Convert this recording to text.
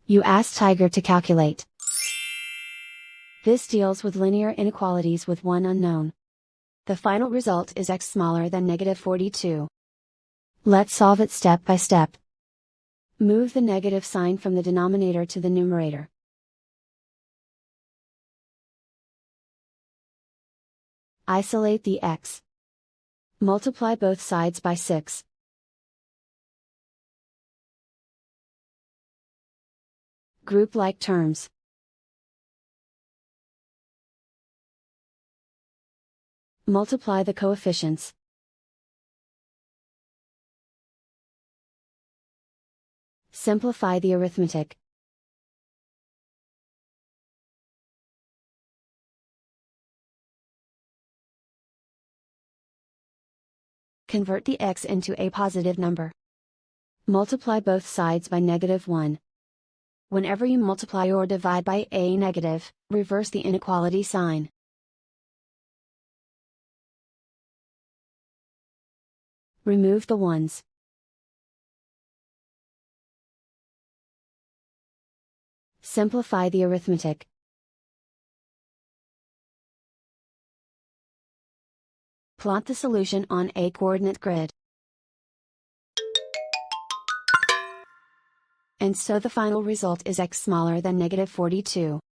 You ask Tiger to calculate. This deals with linear inequalities with one unknown. The final result is x smaller than -42. Let's solve it step by step. Move the negative sign from the denominator to the numerator. Isolate the x. Multiply both sides by 6. Group like terms. Multiply the coefficients. Simplify the arithmetic. Convert the x into a positive number. Multiply both sides by -1. Whenever you multiply or divide by a negative, reverse the inequality sign. Remove the ones. Simplify the arithmetic. Plot the solution on a coordinate grid. And so the final result is x smaller than -42.